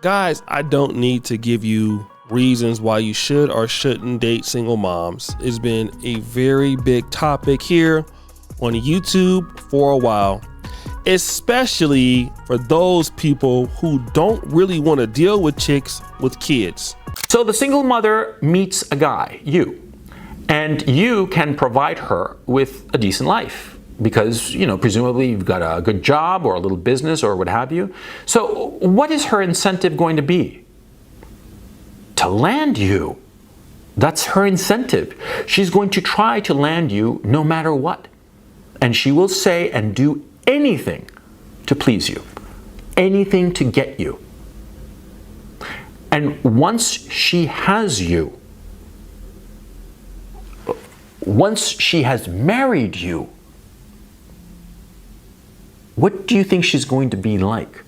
Guys, I don't need to give you reasons why you should or shouldn't date single moms. It's been a very big topic here on YouTube for a while, especially for those people who don't really want to deal with chicks with kids. So the single mother meets a guy, you, and you can provide her with a decent life because, you know, presumably you've got a good job or a little business or what have you. So what is her incentive going to be? To land you. That's her incentive. She's going to try to land you no matter what. And she will say and do anything to please you, anything to get you. And once she has you, once she has married you, what do you think she's going to be like?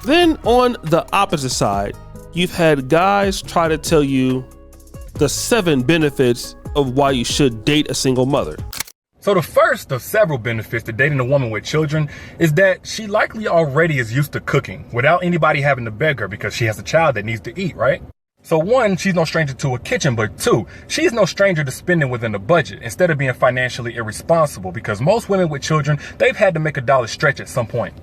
Then on the opposite side, you've had guys try to tell you the 7 benefits of why you should date a single mother. So the first of several benefits to dating a woman with children is that she likely already is used to cooking without anybody having to beg her because she has a child that needs to eat, right? So 1, she's no stranger to a kitchen, but 2, she's no stranger to spending within the budget instead of being financially irresponsible because most women with children, they've had to make a dollar stretch at some point.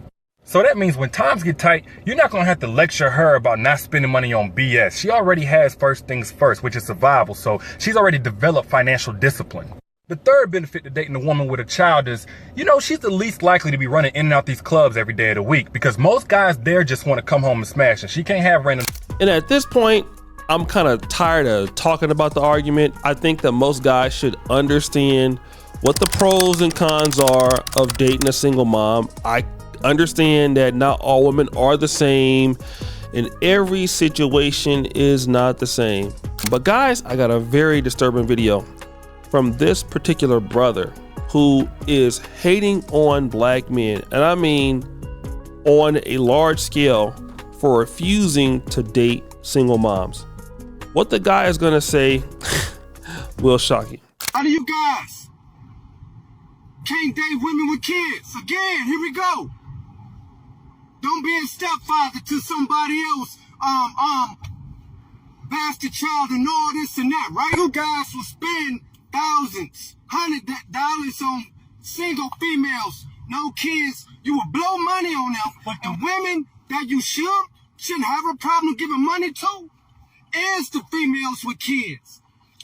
So that means when times get tight, you're not going to have to lecture her about not spending money on BS. She already has first things first, which is survival. So she's already developed financial discipline. The third benefit to dating a woman with a child is, you know, she's the least likely to be running in and out these clubs every day of the week because most guys there just want to come home and smash and she can't have random. And at this point, I'm kind of tired of talking about the argument. I think that most guys should understand what the pros and cons are of dating a single mom. I understand that not all women are the same and every situation is not the same. But guys, I got a very disturbing video from this particular brother who is hating on black men, and I mean on a large scale, for refusing to date single moms. What the guy is gonna say will shock you. How do you guys can't date women with kids? Again, here we go. Don't be a stepfather to somebody else, bastard child and all this and that, right? You guys will spend thousands, $100 on single females, no kids. You will blow money on them. But the women that you shouldn't have a problem giving money to is the females with kids.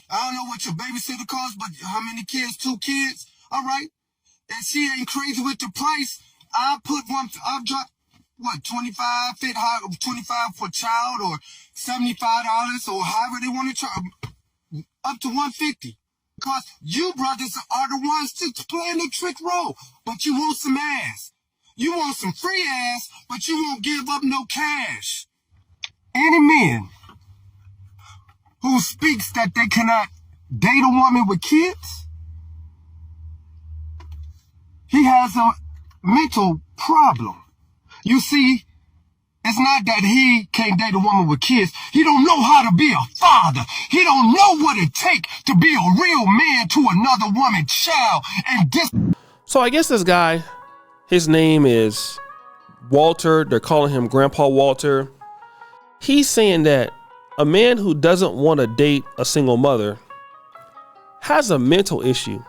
I don't know what your babysitter costs, but how many kids? 2 kids? All right. And she ain't crazy with the price. I'll drop, what, 25 for a child or $75 or however they want to charge, up to $150. Because you brothers are the ones just playing the trick role. But you want some ass. You want some free ass, but you won't give up no cash. Any man who speaks that they cannot date a woman with kids, he has a mental problem. You see, it's not that he can't date a woman with kids. He don't know how to be a father. He don't know what it takes to be a real man to another woman's child. And So I guess this guy, his name is Walter. They're calling him Grandpa Walter. He's saying that a man who doesn't want to date a single mother has a mental issue.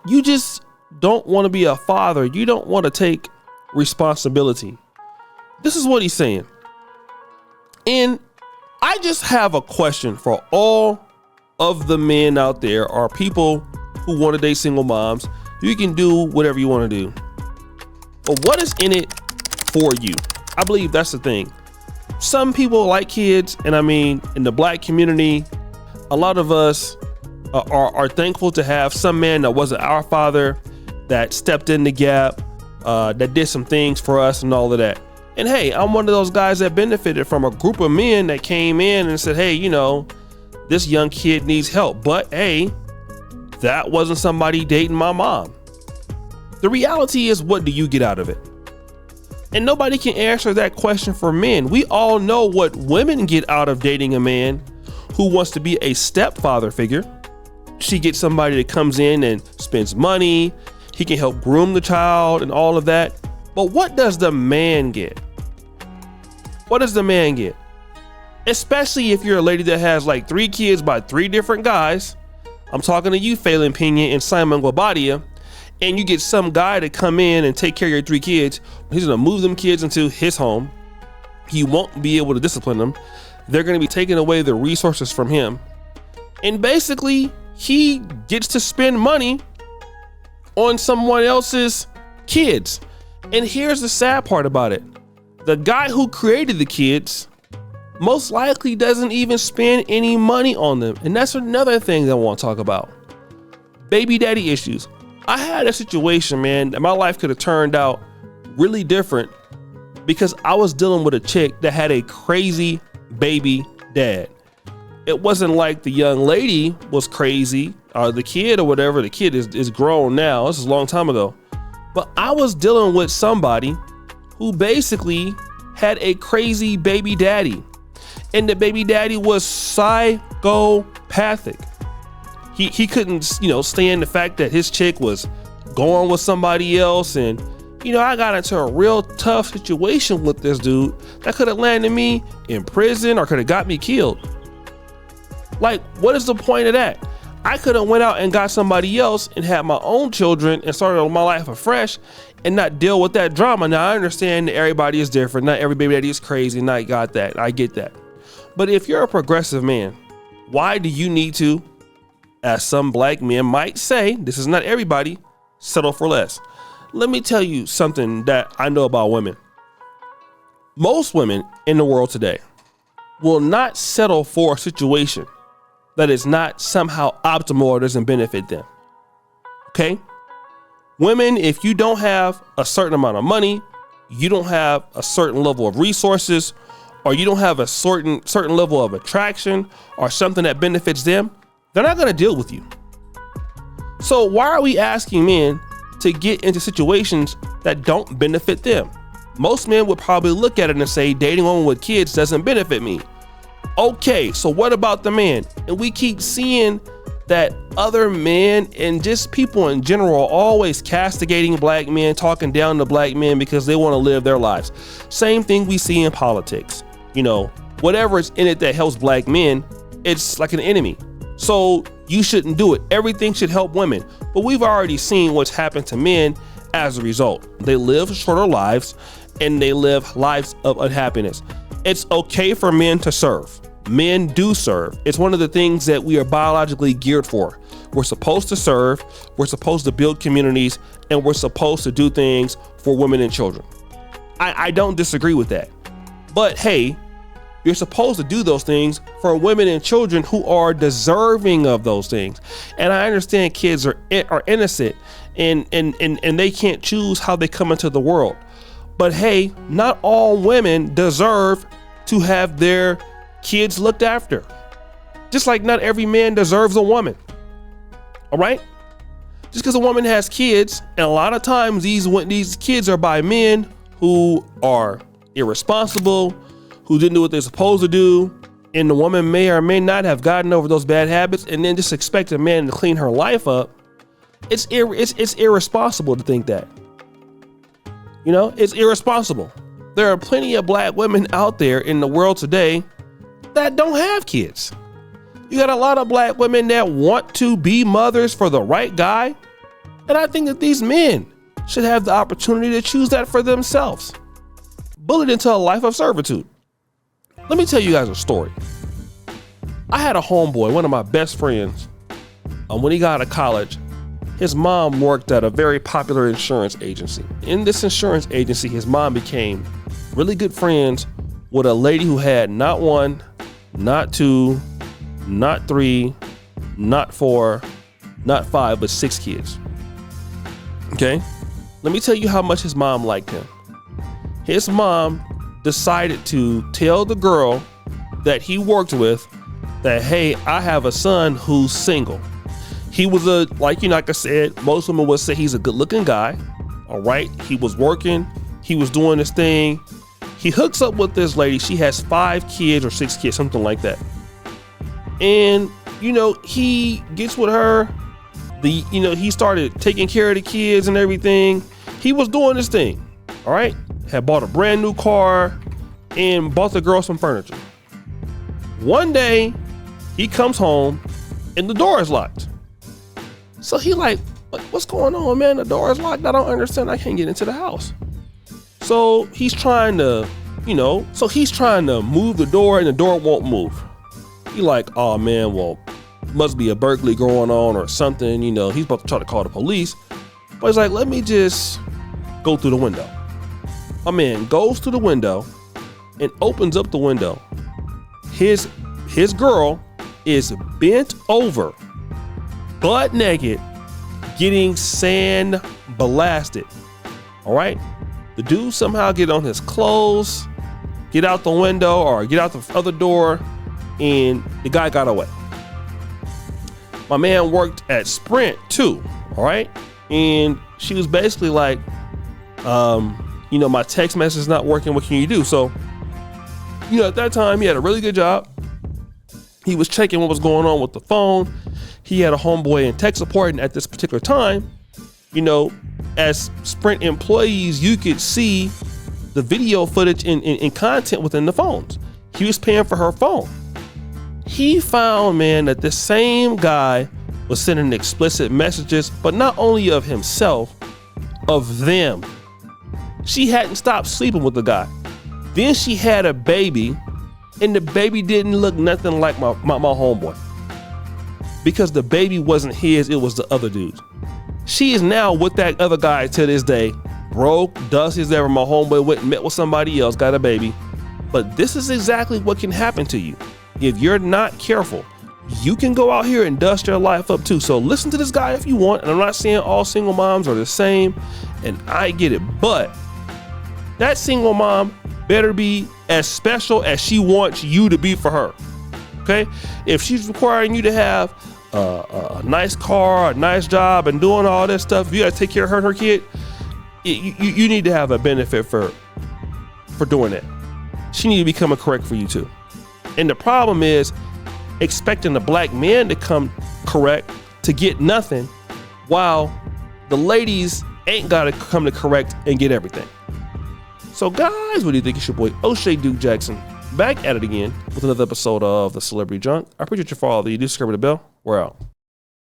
You just don't want to be a father. You don't want to take responsibility. This is what he's saying. And I just have a question for all of the men out there or people who want to date single moms. You can do whatever you want to do. But what is in it for you? I believe that's the thing. Some people like kids, and I mean, in the black community, a lot of us are thankful to have some man that wasn't our father, that stepped in the gap, that did some things for us and all of that. And hey, I'm one of those guys that benefited from a group of men that came in and said, hey, you know, this young kid needs help. But hey, that wasn't somebody dating my mom. The reality is, what do you get out of it? And nobody can answer that question for men. We all know what women get out of dating a man who wants to be a stepfather figure. She gets somebody that comes in and spends money. He can help groom the child and all of that. But what does the man get? What does the man get? Especially if you're a lady that has like 3 kids by 3 different guys. I'm talking to you, Phelan Pena and Simon Guobadia, and you get some guy to come in and take care of your 3 kids. He's gonna move them kids into his home. He won't be able to discipline them. They're gonna be taking away the resources from him. And basically, he gets to spend money on someone else's kids. And here's the sad part about it. The guy who created the kids most likely doesn't even spend any money on them. And that's another thing that I want to talk about. Baby daddy issues. I had a situation, man, that my life could have turned out really different because I was dealing with a chick that had a crazy baby dad. It wasn't like the young lady was crazy or the kid or whatever. The kid is grown now. This is a long time ago. But I was dealing with somebody who basically had a crazy baby daddy. And the baby daddy was psychopathic. He couldn't, stand the fact that his chick was going with somebody else. And, I got into a real tough situation with this dude that could have landed me in prison or could have got me killed. Like, what is the point of that? I could have went out and got somebody else and had my own children and started my life afresh and not deal with that drama. Now, I understand that everybody is different. Not every baby daddy is crazy, and I got that. I get that. But if you're a progressive man, why do you need to, as some black men might say, this is not everybody, settle for less? Let me tell you something that I know about women. Most women in the world today will not settle for a situation that is not somehow optimal or doesn't benefit them. Okay? Women, if you don't have a certain amount of money, you don't have a certain level of resources, or you don't have a certain level of attraction or something that benefits them, they're not going to deal with you. So why are we asking men to get into situations that don't benefit them? Most men would probably look at it and say, dating a woman with kids doesn't benefit me. Okay, so what about the man? And we keep seeing that other men and just people in general are always castigating black men, talking down to black men because they want to live their lives. Same thing we see in politics. Whatever is in it that helps black men, it's like an enemy. So you shouldn't do it. Everything should help women. But we've already seen what's happened to men as a result. They live shorter lives and they live lives of unhappiness. It's okay for men to serve. Men do serve. It's one of the things that we are biologically geared for. We're supposed to serve, we're supposed to build communities, and we're supposed to do things for women and children. I don't disagree with that. But hey, you're supposed to do those things for women and children who are deserving of those things. And I understand kids are innocent and they can't choose how they come into the world. But hey, not all women deserve to have their kids looked after. Just like not every man deserves a woman. All right? Just because a woman has kids, and a lot of times these kids are by men who are irresponsible, who didn't do what they're supposed to do, and the woman may or may not have gotten over those bad habits and then just expect a man to clean her life up. It's irresponsible to think that. It's irresponsible. There are plenty of black women out there in the world today that don't have kids. You got a lot of black women that want to be mothers for the right guy. And I think that these men should have the opportunity to choose that for themselves. Bullied into a life of servitude. Let me tell you guys a story. I had a homeboy, one of my best friends, when he got out of college. His mom worked at a very popular insurance agency. In this insurance agency, his mom became really good friends with a lady who had not 1, not 2, not 3, not 4, not 5, but 6 kids. Okay? Let me tell you how much his mom liked him. His mom decided to tell the girl that he worked with that, hey, I have a son who's single. He was like I said, most women would say he's a good looking guy. All right. He was working. He was doing this thing. He hooks up with this lady. She has 5 kids or 6 kids, something like that. And, he gets with her. He started taking care of the kids and everything. He was doing this thing. All right. Had bought a brand new car. and bought the girl some furniture. One day, he comes home and the door is locked. So he like, what's going on, man? The door is locked. I don't understand. I can't get into the house. So he's trying to, move the door and the door won't move. He like, oh man, well, must be a burglary going on or something. He's about to try to call the police. But he's like, let me just go through the window. My man goes to the window and opens up the window. His girl is bent over, butt naked, getting sand blasted. All right. The dude somehow get on his clothes, get out the window or get out the other door, and the guy got away. My man worked at Sprint too. All right. And she was basically like, my text message is not working. What can you do? So, at that time he had a really good job. He was checking what was going on with the phone. He had a homeboy in tech support, and at this particular time, as Sprint employees, you could see the video footage and content within the phones. He was paying for her phone. He found, man, that the same guy was sending explicit messages, but not only of himself, of them. She hadn't stopped sleeping with the guy. Then she had a baby, and the baby didn't look nothing like my homeboy. Because the baby wasn't his, it was the other dude's. She is now with that other guy to this day, broke, dust as ever. My homeboy went and met with somebody else, got a baby. But this is exactly what can happen to you. If you're not careful, you can go out here and dust your life up too. So listen to this guy if you want. And I'm not saying all single moms are the same, and I get it. But that single mom better be as special as she wants you to be for her. Okay? If she's requiring you to have a nice car, a nice job, and doing all this stuff, you gotta take care of her and her kid, you need to have a benefit for doing that. She need to be coming correct for you too. And the problem is expecting a black man to come correct to get nothing, while the ladies ain't gotta come to correct and get everything. So guys, what do you think? It's your boy O'Shea Duke Jackson, back at it again with another episode of The Celebrity Junk. I appreciate you for all that you do. Subscribe to the bell. We're out.